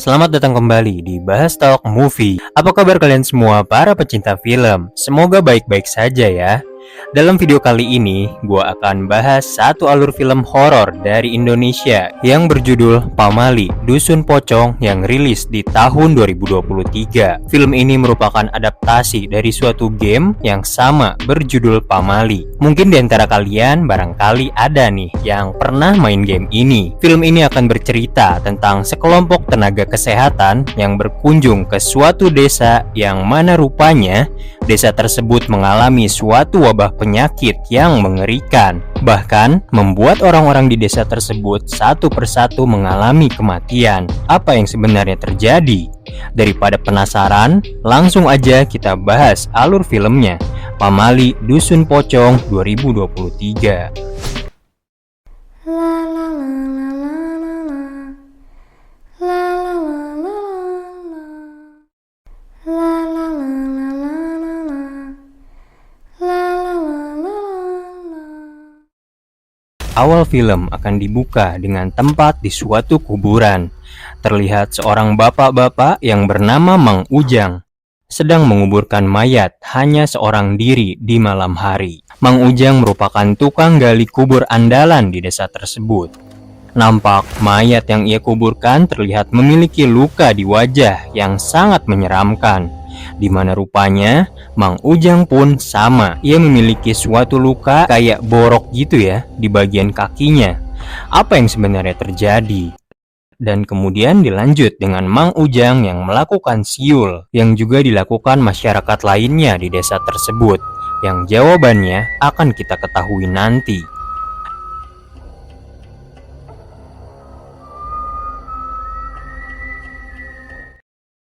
Selamat datang kembali di Bahas Talk Movie. Apa kabar kalian semua para pecinta film? Semoga baik-baik saja ya. Dalam video kali ini, gua akan bahas satu alur film horor dari Indonesia yang berjudul Pamali, Dusun Pocong yang rilis di tahun 2023. Film ini merupakan adaptasi dari suatu game yang sama berjudul Pamali. Mungkin di antara kalian barangkali ada nih yang pernah main game ini. Film ini akan bercerita tentang sekelompok tenaga kesehatan yang berkunjung ke suatu desa yang mana rupanya desa tersebut mengalami suatu wabah penyakit yang mengerikan, bahkan membuat orang-orang di desa tersebut satu persatu mengalami kematian. Apa yang sebenarnya terjadi? Daripada penasaran, langsung aja kita bahas alur filmnya. Pamali, Dusun Pocong 2023. Awal film akan dibuka dengan tempat di suatu kuburan. Terlihat seorang bapak-bapak yang bernama Mang Ujang sedang menguburkan mayat hanya seorang diri di malam hari. Mang Ujang merupakan tukang gali kubur andalan di desa tersebut. Nampak mayat yang ia kuburkan terlihat memiliki luka di wajah yang sangat menyeramkan, di mana rupanya Mang Ujang pun sama. Ia memiliki suatu luka kayak borok gitu ya di bagian kakinya. Apa yang sebenarnya terjadi? Dan kemudian dilanjut dengan Mang Ujang yang melakukan siul yang juga dilakukan masyarakat lainnya di desa tersebut, yang jawabannya akan kita ketahui nanti.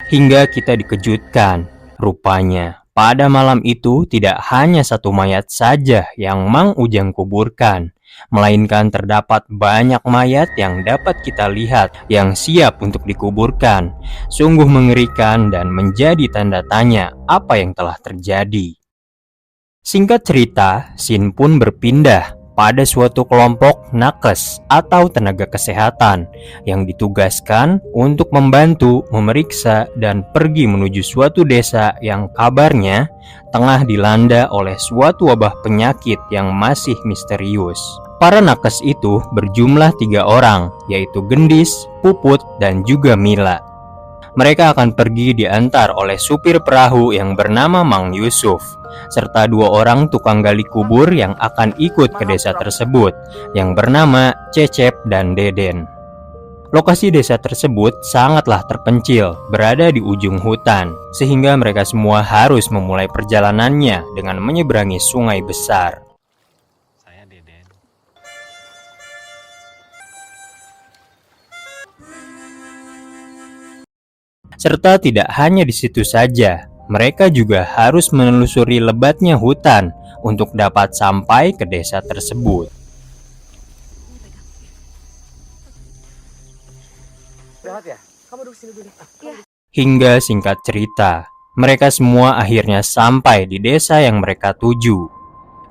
Hingga kita dikejutkan, rupanya pada malam itu tidak hanya satu mayat saja yang Mang Ujang kuburkan, melainkan terdapat banyak mayat yang dapat kita lihat yang siap untuk dikuburkan. Sungguh mengerikan dan menjadi tanda tanya apa yang telah terjadi. Singkat cerita, scene pun berpindah pada suatu kelompok nakes atau tenaga kesehatan yang ditugaskan untuk membantu, memeriksa, dan pergi menuju suatu desa yang kabarnya tengah dilanda oleh suatu wabah penyakit yang masih misterius. Para nakes itu berjumlah 3 orang, yaitu Gendis, Puput, dan juga Mila. Mereka akan pergi diantar oleh supir perahu yang bernama Mang Yusuf, serta 2 orang tukang gali kubur yang akan ikut ke desa tersebut, yang bernama Cecep dan Deden. Lokasi desa tersebut sangatlah terpencil, berada di ujung hutan, sehingga mereka semua harus memulai perjalanannya dengan menyeberangi sungai besar. Saya Deden. Serta tidak hanya di situ saja, mereka juga harus menelusuri lebatnya hutan untuk dapat sampai ke desa tersebut. Hingga singkat cerita, mereka semua akhirnya sampai di desa yang mereka tuju.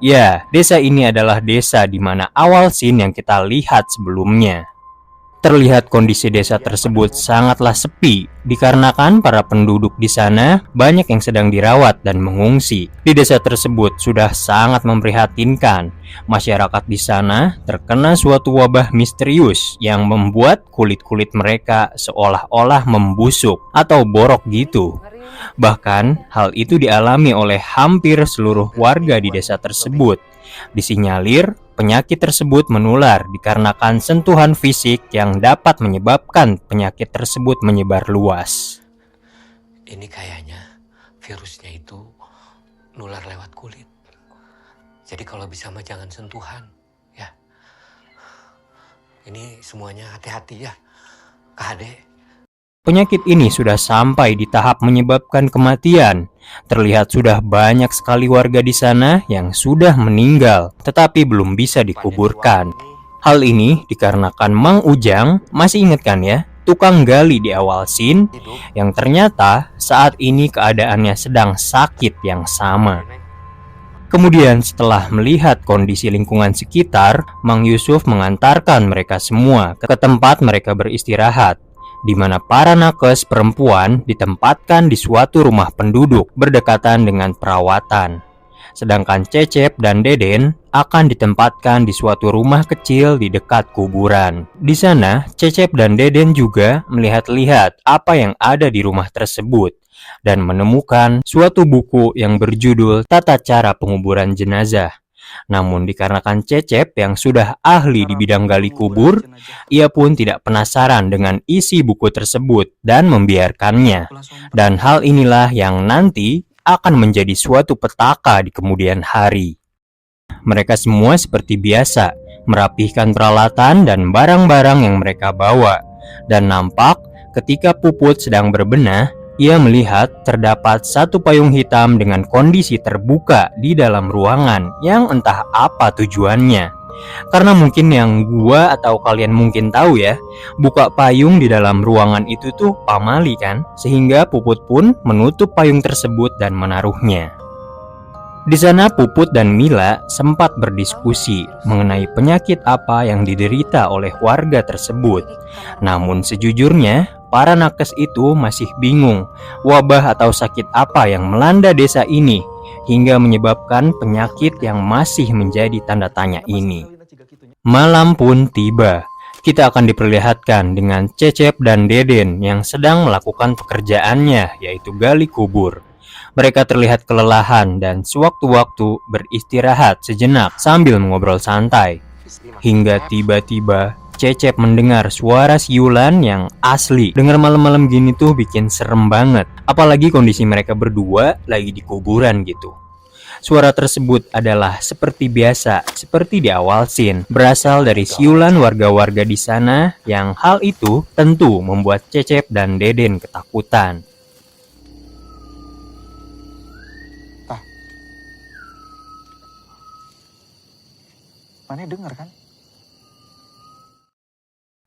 Ya, desa ini adalah desa di mana awal scene yang kita lihat sebelumnya. Terlihat kondisi desa tersebut sangatlah sepi, dikarenakan para penduduk di sana banyak yang sedang dirawat dan mengungsi. Di desa tersebut sudah sangat memprihatinkan. Masyarakat di sana terkena suatu wabah misterius yang membuat kulit-kulit mereka seolah-olah membusuk atau borok gitu. Bahkan hal itu dialami oleh hampir seluruh warga di desa tersebut. Disinyalir penyakit tersebut menular dikarenakan sentuhan fisik yang dapat menyebabkan penyakit tersebut menyebar luas. Ini kayaknya virusnya itu nular lewat kulit. Jadi kalau bisa mah jangan sentuhan, ya. Ini semuanya hati-hati ya, Kak Ade. Penyakit ini sudah sampai di tahap menyebabkan kematian. Terlihat sudah banyak sekali warga di sana yang sudah meninggal, tetapi belum bisa dikuburkan. Hal ini dikarenakan Mang Ujang, masih ingat kan ya, tukang gali di awal scene, yang ternyata saat ini keadaannya sedang sakit yang sama. Kemudian setelah melihat kondisi lingkungan sekitar, Mang Yusuf mengantarkan mereka semua ke tempat mereka beristirahat. di mana para nakes perempuan ditempatkan di suatu rumah penduduk berdekatan dengan perawatan. Sedangkan Cecep dan Deden akan ditempatkan di suatu rumah kecil di dekat kuburan. Di sana, Cecep dan Deden juga melihat-lihat apa yang ada di rumah tersebut dan menemukan suatu buku yang berjudul Tata Cara Penguburan Jenazah. Namun dikarenakan Cecep yang sudah ahli di bidang gali kubur, ia pun tidak penasaran dengan isi buku tersebut dan membiarkannya. Dan hal inilah yang nanti akan menjadi suatu petaka di kemudian hari. Mereka semua seperti biasa, merapihkan peralatan dan barang-barang yang mereka bawa. Dan nampak ketika Puput sedang berbenah, ia melihat terdapat satu payung hitam dengan kondisi terbuka di dalam ruangan yang entah apa tujuannya. Karena mungkin yang gua atau kalian mungkin tahu ya, buka payung di dalam ruangan itu tuh pamali kan, sehingga Puput pun menutup payung tersebut dan menaruhnya. Di sana Puput dan Mila sempat berdiskusi mengenai penyakit apa yang diderita oleh warga tersebut. Namun sejujurnya, para nakes itu masih bingung wabah atau sakit apa yang melanda desa ini hingga menyebabkan penyakit yang masih menjadi tanda tanya ini. Malam pun tiba. Kita akan diperlihatkan dengan Cecep dan Deden yang sedang melakukan pekerjaannya, yaitu gali kubur. Mereka terlihat kelelahan dan sewaktu-waktu beristirahat sejenak sambil mengobrol santai. Hingga tiba-tiba Cecep mendengar suara siulan yang asli. Dengar malam-malam gini tuh bikin serem banget. Apalagi kondisi mereka berdua lagi di kuburan gitu. Suara tersebut adalah seperti biasa, seperti di awal scene, berasal dari siulan warga-warga di sana yang hal itu tentu membuat Cecep dan Deden ketakutan. Mana dengar kan?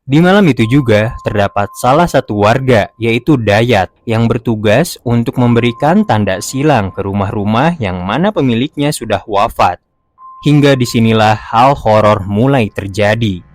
Di malam itu juga terdapat salah satu warga, yaitu Dayat, yang bertugas untuk memberikan tanda silang ke rumah-rumah yang mana pemiliknya sudah wafat. Hingga disinilah hal horor mulai terjadi.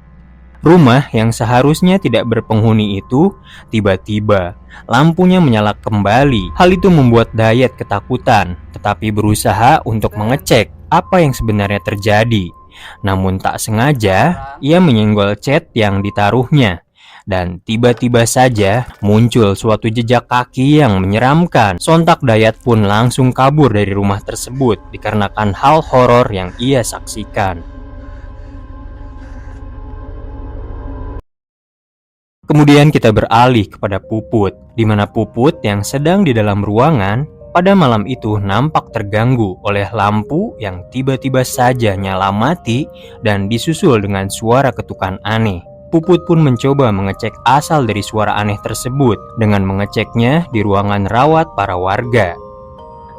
Rumah yang seharusnya tidak berpenghuni itu tiba-tiba lampunya menyala kembali. Hal itu membuat Dayat ketakutan, tetapi berusaha untuk mengecek apa yang sebenarnya terjadi. Namun tak sengaja, ia menyenggol cat yang ditaruhnya. Dan tiba-tiba saja muncul suatu jejak kaki yang menyeramkan. Sontak Dayat pun langsung kabur dari rumah tersebut dikarenakan hal horor yang ia saksikan. Kemudian kita beralih kepada Puput, di mana Puput yang sedang di dalam ruangan pada malam itu nampak terganggu oleh lampu yang tiba-tiba saja nyala mati dan disusul dengan suara ketukan aneh. Puput pun mencoba mengecek asal dari suara aneh tersebut dengan mengeceknya di ruangan rawat para warga.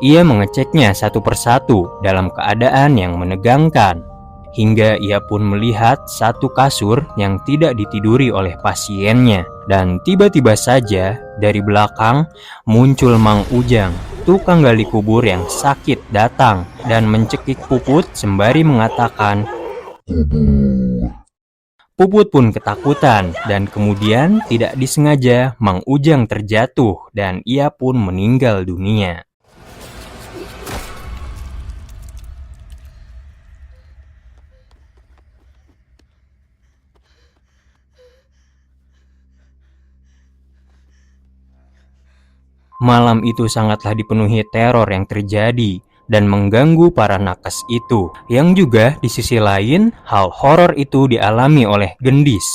Ia mengeceknya satu persatu dalam keadaan yang menegangkan. Hingga ia pun melihat satu kasur yang tidak ditiduri oleh pasiennya. Dan tiba-tiba saja dari belakang muncul Mang Ujang, tukang gali kubur yang sakit datang dan mencekik Puput sembari mengatakan, Puput pun ketakutan dan kemudian tidak disengaja Mang Ujang terjatuh dan ia pun meninggal dunia. Malam itu sangatlah dipenuhi teror yang terjadi dan mengganggu para nakes itu. Yang juga di sisi lain, hal horor itu dialami oleh Gendis,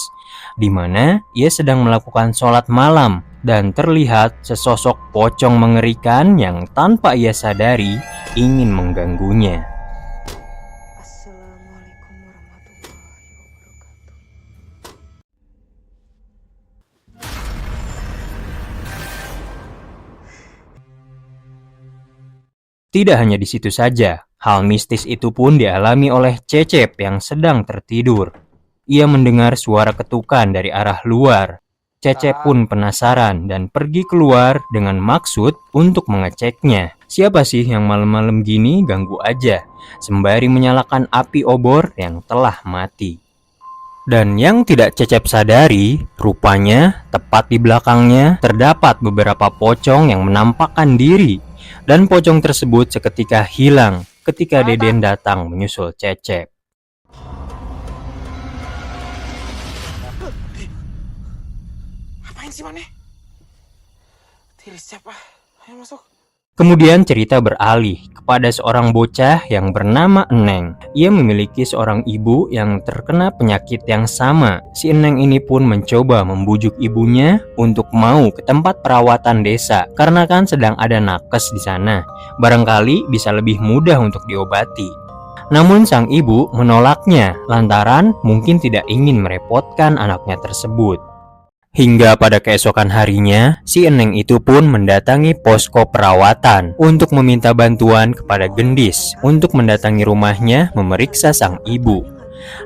di mana ia sedang melakukan sholat malam dan terlihat sesosok pocong mengerikan yang tanpa ia sadari ingin mengganggunya. Assalamualaikum warahmatullahi wabarakatuh. Tidak hanya di situ saja, hal mistis itu pun dialami oleh Cecep yang sedang tertidur. Ia mendengar suara ketukan dari arah luar. Cecep pun penasaran dan pergi keluar dengan maksud untuk mengeceknya. Siapa sih yang malam-malam gini ganggu aja, sembari menyalakan api obor yang telah mati. Dan yang tidak Cecep sadari, rupanya tepat di belakangnya terdapat beberapa pocong yang menampakkan diri. Dan pocong tersebut seketika hilang ketika Deden datang menyusul Cecep. Ngapain sih Mane? Tiris siapa? Ayo masuk. Kemudian cerita beralih kepada seorang bocah yang bernama Eneng. Ia memiliki seorang ibu yang terkena penyakit yang sama. Si Eneng ini pun mencoba membujuk ibunya untuk mau ke tempat perawatan desa karena kan sedang ada nakes di sana. Barangkali bisa lebih mudah untuk diobati. Namun sang ibu menolaknya lantaran mungkin tidak ingin merepotkan anaknya tersebut. Hingga pada keesokan harinya, si Eneng itu pun mendatangi posko perawatan untuk meminta bantuan kepada Gendis untuk mendatangi rumahnya memeriksa sang ibu.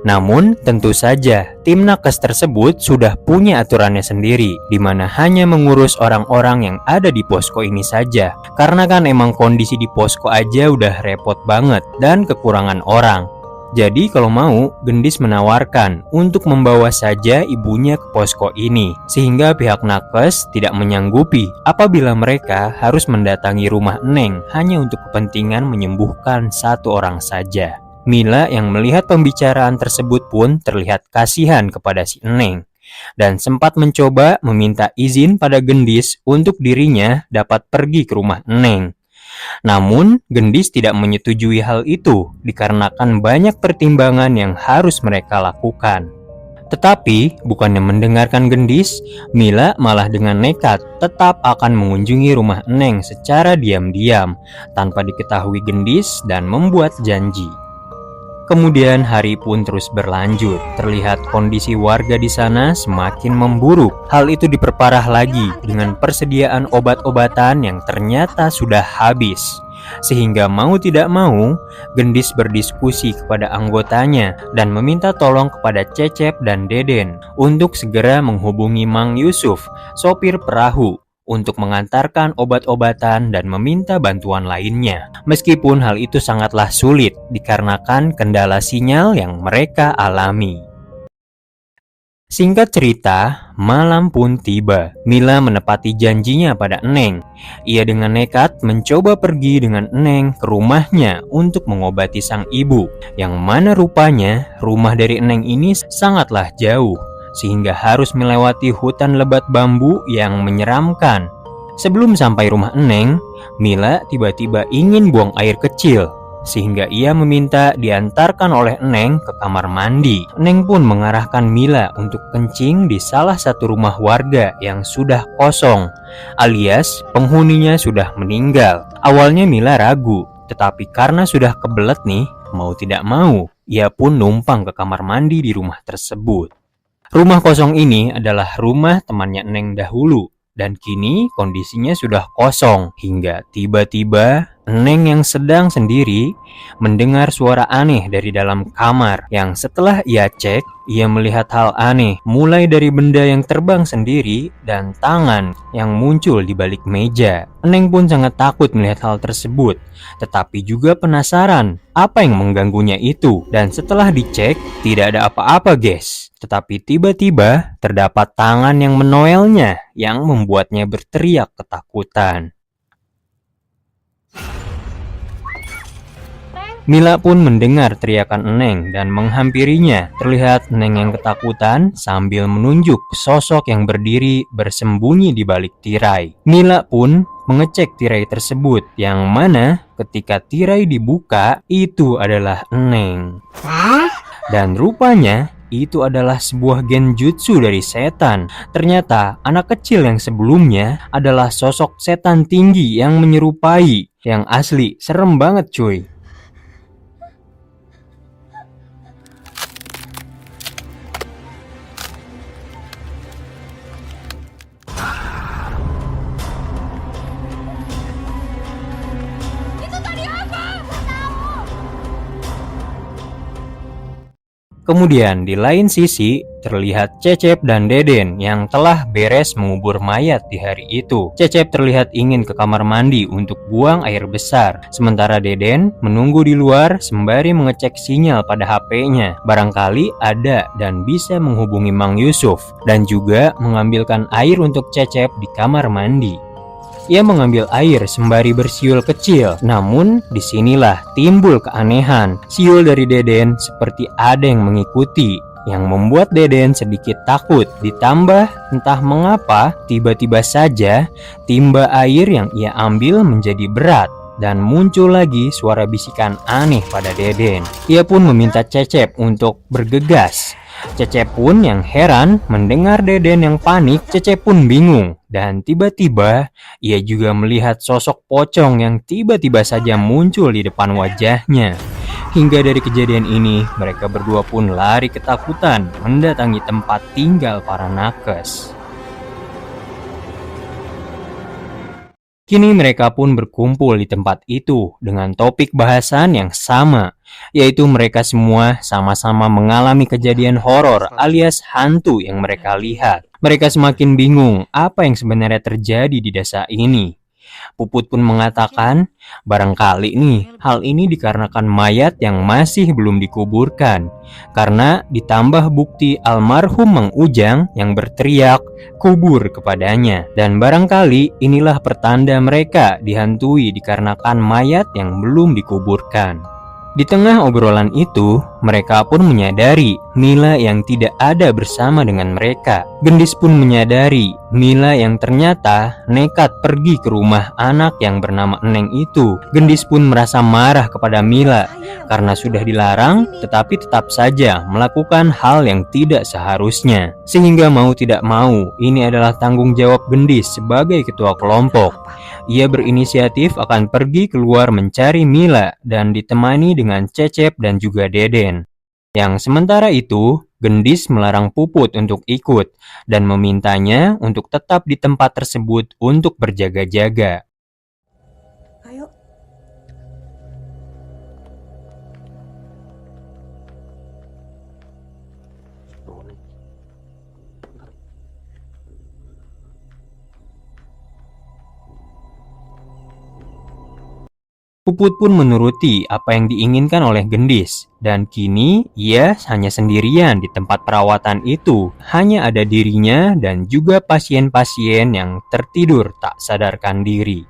Namun, tentu saja tim nakes tersebut sudah punya aturannya sendiri, di mana hanya mengurus orang-orang yang ada di posko ini saja. Karena kan emang kondisi di posko aja udah repot banget dan kekurangan orang. Jadi kalau mau, Gendis menawarkan untuk membawa saja ibunya ke posko ini, sehingga pihak nakes tidak menyanggupi apabila mereka harus mendatangi rumah Eneng hanya untuk kepentingan menyembuhkan satu orang saja. Mila yang melihat pembicaraan tersebut pun terlihat kasihan kepada si Eneng, dan sempat mencoba meminta izin pada Gendis untuk dirinya dapat pergi ke rumah Eneng. Namun, Gendis tidak menyetujui hal itu dikarenakan banyak pertimbangan yang harus mereka lakukan. Tetapi, bukannya mendengarkan Gendis, Mila malah dengan nekat tetap akan mengunjungi rumah Eneng secara diam-diam tanpa diketahui Gendis dan membuat janji. Kemudian hari pun terus berlanjut. Terlihat kondisi warga di sana semakin memburuk. Hal itu diperparah lagi dengan persediaan obat-obatan yang ternyata sudah habis. Sehingga mau tidak mau, Gendis berdiskusi kepada anggotanya dan meminta tolong kepada Cecep dan Deden untuk segera menghubungi Mang Yusuf, sopir perahu, untuk mengantarkan obat-obatan dan meminta bantuan lainnya. Meskipun hal itu sangatlah sulit dikarenakan kendala sinyal yang mereka alami. Singkat cerita, malam pun tiba. Mila menepati janjinya pada Eneng. Ia dengan nekat mencoba pergi dengan Eneng ke rumahnya untuk mengobati sang ibu, yang mana rupanya rumah dari Eneng ini sangatlah jauh, sehingga harus melewati hutan lebat bambu yang menyeramkan. Sebelum sampai rumah Eneng, Mila tiba-tiba ingin buang air kecil, sehingga ia meminta diantarkan oleh Eneng ke kamar mandi. Eneng pun mengarahkan Mila untuk kencing di salah satu rumah warga yang sudah kosong, alias penghuninya sudah meninggal. Awalnya Mila ragu, tetapi karena sudah kebelet nih, mau tidak mau, ia pun numpang ke kamar mandi di rumah tersebut. Rumah kosong ini adalah rumah temannya Eneng dahulu, dan kini kondisinya sudah kosong. Hingga tiba-tiba Eneng yang sedang sendiri mendengar suara aneh dari dalam kamar, yang setelah ia cek, ia melihat hal aneh, mulai dari benda yang terbang sendiri dan tangan yang muncul di balik meja. Eneng pun sangat takut melihat hal tersebut, tetapi juga penasaran apa yang mengganggunya itu. Dan setelah dicek, tidak ada apa-apa guys. Tetapi tiba-tiba terdapat tangan yang menoelnya yang membuatnya berteriak ketakutan. Mila pun mendengar teriakan Eneng dan menghampirinya. Terlihat Eneng yang ketakutan sambil menunjuk sosok yang berdiri bersembunyi di balik tirai. Mila pun mengecek tirai tersebut, yang mana ketika tirai dibuka, itu adalah Eneng. Dan rupanya itu adalah sebuah genjutsu dari setan. Ternyata anak kecil yang sebelumnya adalah sosok setan tinggi yang menyerupai. Yang asli serem banget cuy. Kemudian di lain sisi terlihat Cecep dan Deden yang telah beres mengubur mayat di hari itu. Cecep terlihat ingin ke kamar mandi untuk buang air besar, sementara Deden menunggu di luar sembari mengecek sinyal pada HP-nya. Barangkali ada dan bisa menghubungi Mang Yusuf, dan juga mengambilkan air untuk Cecep di kamar mandi. Ia mengambil air sembari bersiul kecil. Namun, disinilah timbul keanehan. Siul dari Deden seperti ada yang mengikuti, yang membuat Deden sedikit takut. Ditambah, entah mengapa, tiba-tiba saja timba air yang ia ambil menjadi berat. Dan muncul lagi suara bisikan aneh pada Deden. Ia pun meminta Cecep untuk bergegas. Cecep pun yang heran mendengar Deden yang panik. Cecep pun bingung, dan tiba-tiba ia juga melihat sosok pocong yang tiba-tiba saja muncul di depan wajahnya. Hingga dari kejadian ini, mereka berdua pun lari ketakutan mendatangi tempat tinggal para nakes. Kini mereka pun berkumpul di tempat itu dengan topik bahasan yang sama, yaitu mereka semua sama-sama mengalami kejadian horor alias hantu yang mereka lihat. Mereka semakin bingung apa yang sebenarnya terjadi di desa ini. Puput pun mengatakan, barangkali nih hal ini dikarenakan mayat yang masih belum dikuburkan. Karena ditambah bukti almarhum Mang Ujang yang berteriak, kubur kepadanya. Dan barangkali inilah pertanda mereka dihantui dikarenakan mayat yang belum dikuburkan. Di tengah obrolan itu, mereka pun menyadari Mila yang tidak ada bersama dengan mereka. Gendis pun menyadari Mila yang ternyata nekat pergi ke rumah anak yang bernama Eneng itu. Gendis pun merasa marah kepada Mila karena sudah dilarang tetapi tetap saja melakukan hal yang tidak seharusnya. Sehingga mau tidak mau, ini adalah tanggung jawab Gendis sebagai ketua kelompok. Ia berinisiatif akan pergi keluar mencari Mila dan ditemani dengan Cecep dan juga Deden. Yang sementara itu, Gendis melarang Puput untuk ikut dan memintanya untuk tetap di tempat tersebut untuk berjaga-jaga. Ayo. Puput pun menuruti apa yang diinginkan oleh Gendis, dan kini ia hanya sendirian di tempat perawatan itu. Hanya ada dirinya dan juga pasien-pasien yang tertidur tak sadarkan diri.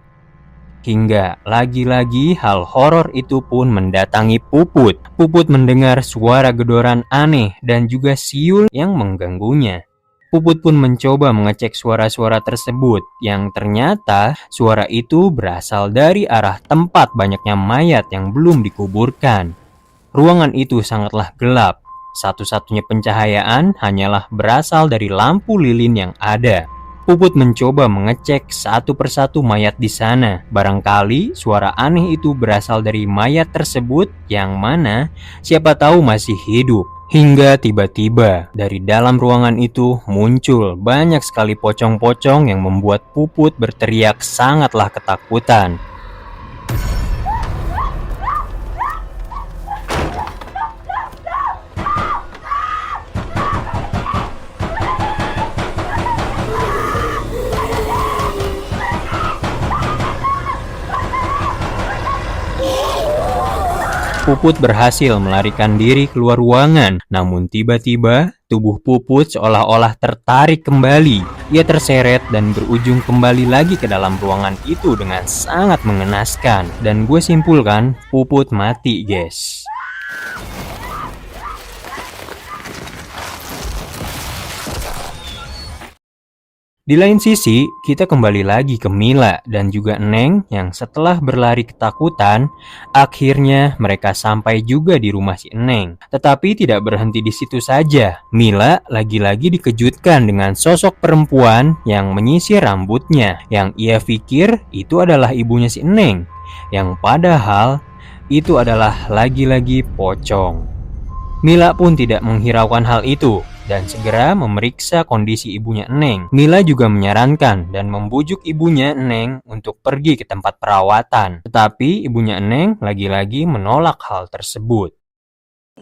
Hingga lagi-lagi hal horor itu pun mendatangi Puput. Puput mendengar suara gedoran aneh dan juga siul yang mengganggunya. Puput pun mencoba mengecek suara-suara tersebut, yang ternyata suara itu berasal dari arah tempat banyaknya mayat yang belum dikuburkan. Ruangan itu sangatlah gelap. Satu-satunya pencahayaan hanyalah berasal dari lampu lilin yang ada. Puput mencoba mengecek satu persatu mayat di sana. Barangkali suara aneh itu berasal dari mayat tersebut yang mana siapa tahu masih hidup. Hingga tiba-tiba dari dalam ruangan itu muncul banyak sekali pocong-pocong yang membuat Puput berteriak sangatlah ketakutan. Puput berhasil melarikan diri keluar ruangan, namun tiba-tiba tubuh Puput seolah-olah tertarik kembali. Ia terseret dan berujung kembali lagi ke dalam ruangan itu dengan sangat mengenaskan. Dan gue simpulkan, Puput mati, guys. Di lain sisi, kita kembali lagi ke Mila dan juga Neng yang setelah berlari ketakutan, akhirnya mereka sampai juga di rumah si Neng. Tetapi tidak berhenti di situ saja. Mila lagi-lagi dikejutkan dengan sosok perempuan yang menyisir rambutnya, yang ia pikir itu adalah ibunya si Neng, yang padahal itu adalah lagi-lagi pocong. Mila pun tidak menghiraukan hal itu dan segera memeriksa kondisi ibunya Neng. Mila juga menyarankan dan membujuk ibunya Neng untuk pergi ke tempat perawatan. Tetapi ibunya Neng lagi-lagi menolak hal tersebut.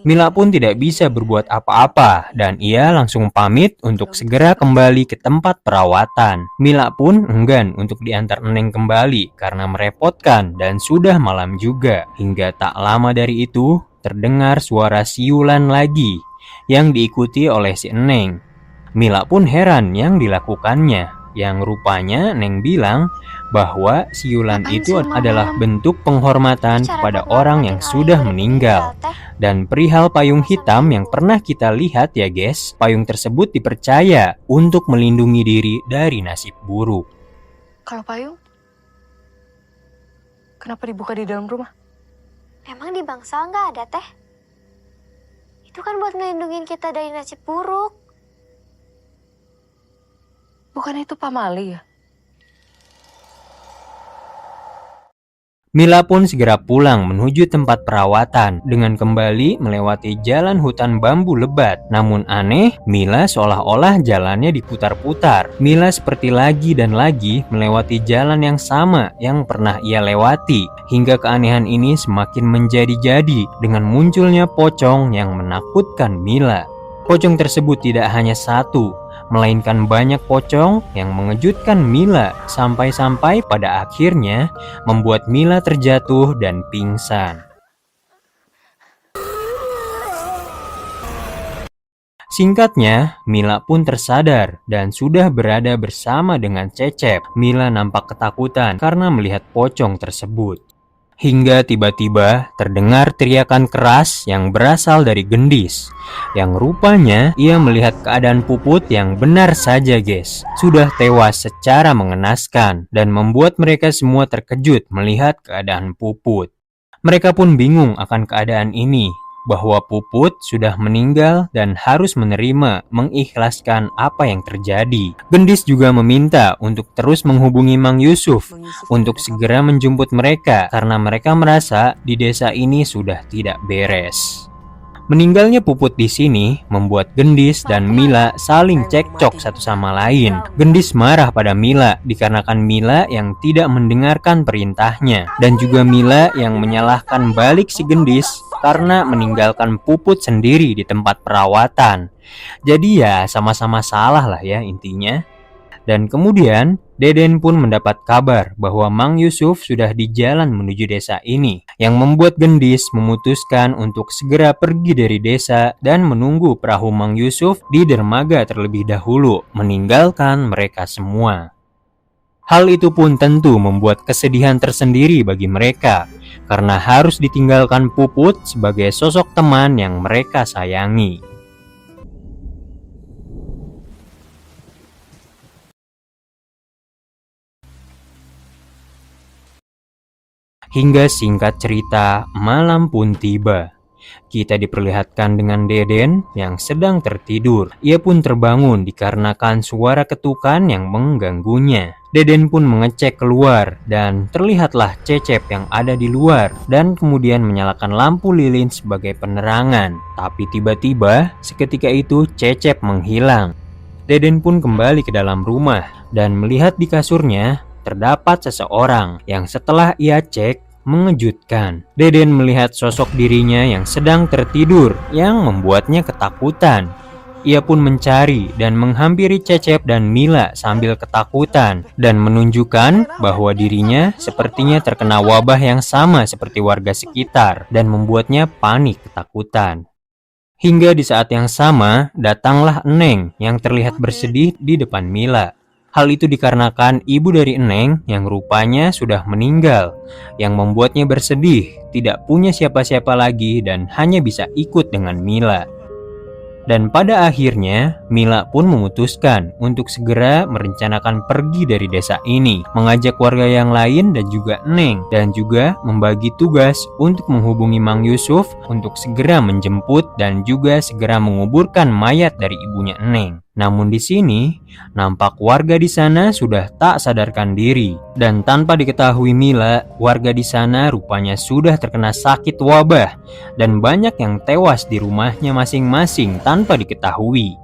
Mila pun tidak bisa berbuat apa-apa dan ia langsung pamit untuk segera kembali ke tempat perawatan. Mila pun enggan untuk diantar Eneng kembali karena merepotkan dan sudah malam juga. Hingga tak lama dari itu terdengar suara siulan lagi yang diikuti oleh si Eneng. Mila pun heran yang dilakukannya. Yang rupanya Neng bilang bahwa siulan itu adalah bentuk penghormatan kepada orang yang sudah meninggal. Dan perihal payung hitam yang pernah kita lihat ya guys, payung tersebut dipercaya untuk melindungi diri dari nasib buruk. Kalau payung, kenapa dibuka di dalam rumah? Emang di bangsal nggak ada teh? Itu kan buat ngelindungin kita dari nasib buruk. Bukan itu pamali ya? Mila pun segera pulang menuju tempat perawatan dengan kembali melewati jalan hutan bambu lebat. Namun aneh, Mila seolah-olah jalannya diputar-putar. Mila seperti lagi dan lagi melewati jalan yang sama yang pernah ia lewati. Hingga keanehan ini semakin menjadi-jadi dengan munculnya pocong yang menakutkan Mila. Pocong tersebut tidak hanya satu, melainkan banyak pocong yang mengejutkan Mila sampai-sampai pada akhirnya membuat Mila terjatuh dan pingsan. Singkatnya, Mila pun tersadar dan sudah berada bersama dengan Cecep. Mila nampak ketakutan karena melihat pocong tersebut. Hingga tiba-tiba terdengar teriakan keras yang berasal dari Gendis. Yang rupanya ia melihat keadaan Puput yang benar saja guys, sudah tewas secara mengenaskan dan membuat mereka semua terkejut melihat keadaan Puput. Mereka pun bingung akan keadaan ini, bahwa Puput sudah meninggal dan harus menerima, mengikhlaskan apa yang terjadi. Gendis juga meminta untuk terus menghubungi Mang Yusuf untuk segera menjemput mereka karena mereka merasa di desa ini sudah tidak beres. Meninggalnya Puput di sini membuat Gendis dan Mila saling cekcok satu sama lain. Gendis marah pada Mila dikarenakan Mila yang tidak mendengarkan perintahnya dan juga Mila yang menyalahkan balik si Gendis karena meninggalkan Puput sendiri di tempat perawatan. Jadi ya sama-sama salah lah ya intinya. Dan kemudian Deden pun mendapat kabar bahwa Mang Yusuf sudah di jalan menuju desa ini, yang membuat Gendis memutuskan untuk segera pergi dari desa dan menunggu perahu Mang Yusuf di dermaga terlebih dahulu, meninggalkan mereka semua. Hal itu pun tentu membuat kesedihan tersendiri bagi mereka, karena harus ditinggalkan Puput sebagai sosok teman yang mereka sayangi. Hingga singkat cerita, malam pun tiba. Kita diperlihatkan dengan Deden yang sedang tertidur. Ia pun terbangun dikarenakan suara ketukan yang mengganggunya. Deden pun mengecek keluar dan terlihatlah Cecep yang ada di luar dan kemudian menyalakan lampu lilin sebagai penerangan. Tapi tiba-tiba seketika itu Cecep menghilang. Deden pun kembali ke dalam rumah dan melihat di kasurnya terdapat seseorang yang setelah ia cek mengejutkan. Deden melihat sosok dirinya yang sedang tertidur yang membuatnya ketakutan. Ia pun mencari dan menghampiri Cecep dan Mila sambil ketakutan dan menunjukkan bahwa dirinya sepertinya terkena wabah yang sama seperti warga sekitar dan membuatnya panik ketakutan. Hingga di saat yang sama datanglah Eneng yang terlihat bersedih di depan Mila. Hal itu dikarenakan ibu dari Eneng yang rupanya sudah meninggal, yang membuatnya bersedih, tidak punya siapa-siapa lagi dan hanya bisa ikut dengan Mila. Dan pada akhirnya, Mila pun memutuskan untuk segera merencanakan pergi dari desa ini, mengajak warga yang lain dan juga Eneng, dan juga membagi tugas untuk menghubungi Mang Yusuf untuk segera menjemput dan juga segera menguburkan mayat dari ibunya Eneng. Namun di sini, nampak warga di sana sudah tak sadarkan diri. Dan tanpa diketahui Mila, warga di sana rupanya sudah terkena sakit wabah. Dan banyak yang tewas di rumahnya masing-masing tanpa diketahui.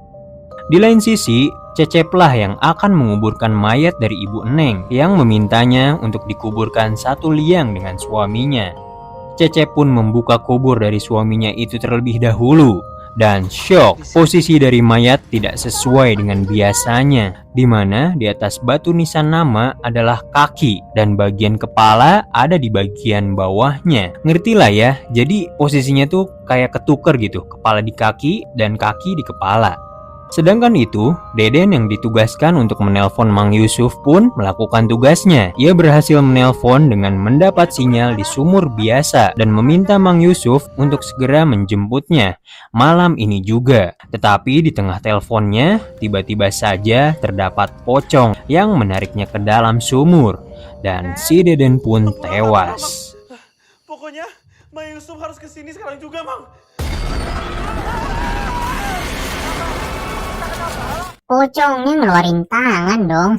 Di lain sisi, Ceceplah yang akan menguburkan mayat dari ibu Eneng yang memintanya untuk dikuburkan satu liang dengan suaminya. Cecep pun membuka kubur dari suaminya itu terlebih dahulu. Dan syok, posisi dari mayat tidak sesuai dengan biasanya, di mana di atas batu nisan nama adalah kaki dan bagian kepala ada di bagian bawahnya. Ngerti lah ya, jadi posisinya tuh kayak ketuker gitu, kepala di kaki dan kaki di kepala. Sedangkan itu, Deden yang ditugaskan untuk menelpon Mang Yusuf pun melakukan tugasnya. Ia berhasil menelpon dengan mendapat sinyal di sumur biasa dan meminta Mang Yusuf untuk segera menjemputnya malam ini juga. Tetapi di tengah teleponnya, tiba-tiba saja terdapat pocong yang menariknya ke dalam sumur. Dan si Deden pun tewas. Pokoknya Mang Yusuf harus kesini sekarang juga, Mang. Pocongnya ngeluarin tangan dong.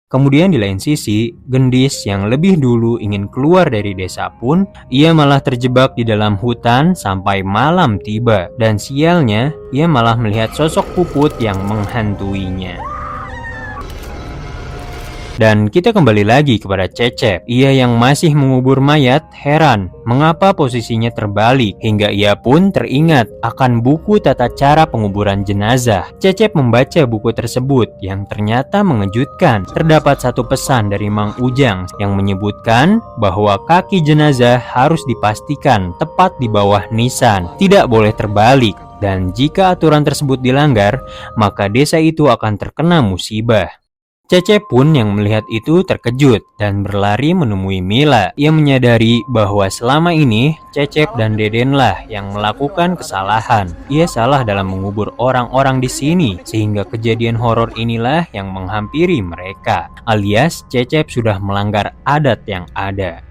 Kemudian di lain sisi, Gendis yang lebih dulu ingin keluar dari desa pun, ia malah terjebak di dalam hutan sampai malam tiba. Dan sialnya, ia malah melihat sosok Puput yang menghantuinya. Dan kita kembali lagi kepada Cecep. Ia yang masih mengubur mayat heran mengapa posisinya terbalik, hingga ia pun teringat akan buku tata cara penguburan jenazah. Cecep membaca buku tersebut yang ternyata mengejutkan. Terdapat satu pesan dari Mang Ujang yang menyebutkan bahwa kaki jenazah harus dipastikan tepat di bawah nisan, tidak boleh terbalik. Dan jika aturan tersebut dilanggar, maka desa itu akan terkena musibah. Cecep pun yang melihat itu terkejut dan berlari menemui Mila. Ia menyadari bahwa selama ini Cecep dan Dedenlah yang melakukan kesalahan. Ia salah dalam mengubur orang-orang di sini, sehingga kejadian horor inilah yang menghampiri mereka. Alias Cecep sudah melanggar adat yang ada.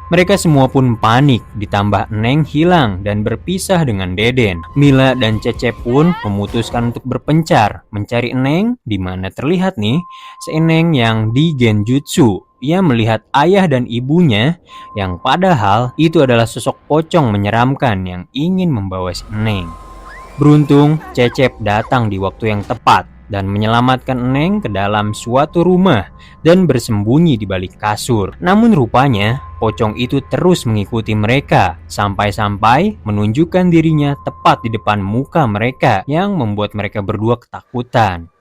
Mereka semua pun panik, ditambah Neng hilang dan berpisah dengan Deden. Mila dan Cecep pun memutuskan untuk berpencar, mencari Neng, di mana terlihat nih, si Neng yang di genjutsu. Ia melihat ayah dan ibunya, yang padahal itu adalah sosok pocong menyeramkan yang ingin membawa si Neng. Beruntung, Cecep datang di waktu yang tepat dan menyelamatkan Neng ke dalam suatu rumah dan bersembunyi di balik kasur. Namun rupanya, pocong itu terus mengikuti mereka sampai-sampai menunjukkan dirinya tepat di depan muka mereka yang membuat mereka berdua ketakutan.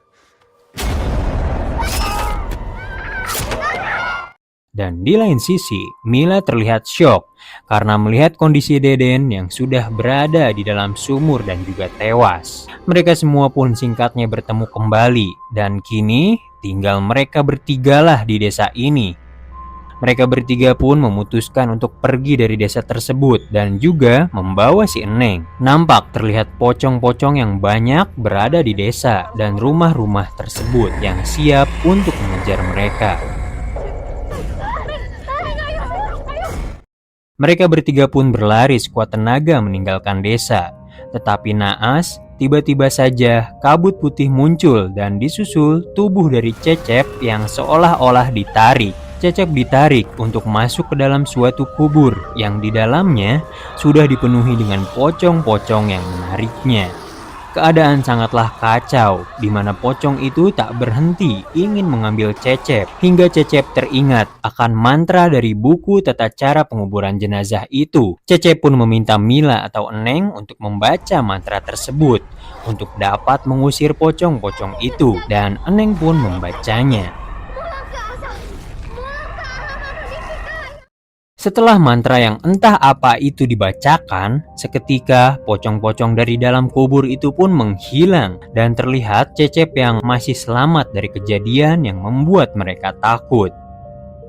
Dan di lain sisi, Mila terlihat syok karena melihat kondisi Deden yang sudah berada di dalam sumur dan juga tewas. Mereka semua pun singkatnya bertemu kembali dan kini tinggal mereka bertigalah di desa ini. Mereka bertiga pun memutuskan untuk pergi dari desa tersebut dan juga membawa si Eneng. Nampak terlihat pocong-pocong yang banyak berada di desa dan rumah-rumah tersebut yang siap untuk mengejar mereka. Mereka bertiga pun berlari sekuat tenaga meninggalkan desa. Tetapi naas, tiba-tiba saja kabut putih muncul dan disusul tubuh dari Cecep yang seolah-olah ditarik. Cecep ditarik untuk masuk ke dalam suatu kubur yang di dalamnya sudah dipenuhi dengan pocong-pocong yang menariknya. Keadaan sangatlah kacau, di mana pocong itu tak berhenti ingin mengambil Cecep, hingga Cecep teringat akan mantra dari buku tata cara penguburan jenazah itu. Cecep pun meminta Mila atau Eneng untuk membaca mantra tersebut untuk dapat mengusir pocong-pocong itu, dan Eneng pun membacanya. Setelah mantra yang entah apa itu dibacakan, seketika pocong-pocong dari dalam kubur itu pun menghilang dan terlihat Cecep yang masih selamat dari kejadian yang membuat mereka takut.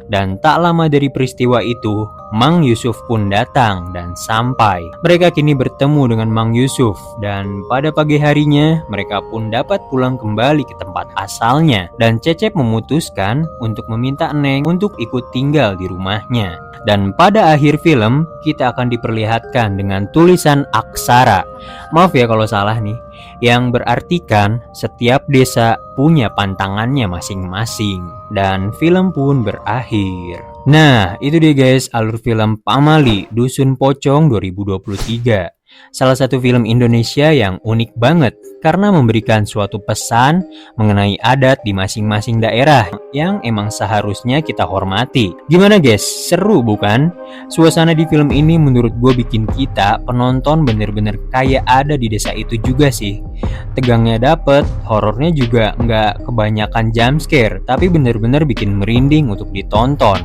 Dan tak lama dari peristiwa itu, Mang Yusuf pun datang dan sampai. Mereka kini bertemu dengan Mang Yusuf dan pada pagi harinya mereka pun dapat pulang kembali ke tempat asalnya. Dan Cecep memutuskan untuk meminta Neng untuk ikut tinggal di rumahnya. Dan pada akhir film kita akan diperlihatkan dengan tulisan aksara. Maaf ya kalau salah nih, yang berartikan setiap desa punya pantangannya masing-masing. Dan film pun berakhir. Nah, itu dia guys alur film Pamali Dusun Pocong 2023. Salah satu film Indonesia yang unik banget karena memberikan suatu pesan mengenai adat di masing-masing daerah yang emang seharusnya kita hormati. Gimana guys? Seru bukan? Suasana di film ini menurut gue bikin kita penonton bener-bener kayak ada di desa itu juga sih. Tegangnya dapet, horornya juga nggak kebanyakan jump scare, tapi bener-bener bikin merinding untuk ditonton.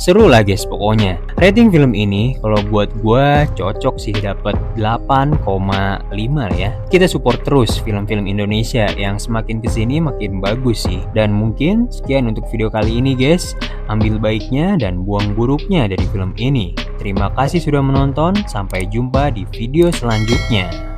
Seru lah guys pokoknya. Rating film ini kalau buat gue cocok sih dapet 8,5 ya. Kita support terus film-film Indonesia yang semakin kesini makin bagus sih. Dan mungkin sekian untuk video kali ini guys. Ambil baiknya dan buang buruknya dari film ini. Terima kasih sudah menonton. Sampai jumpa di video selanjutnya.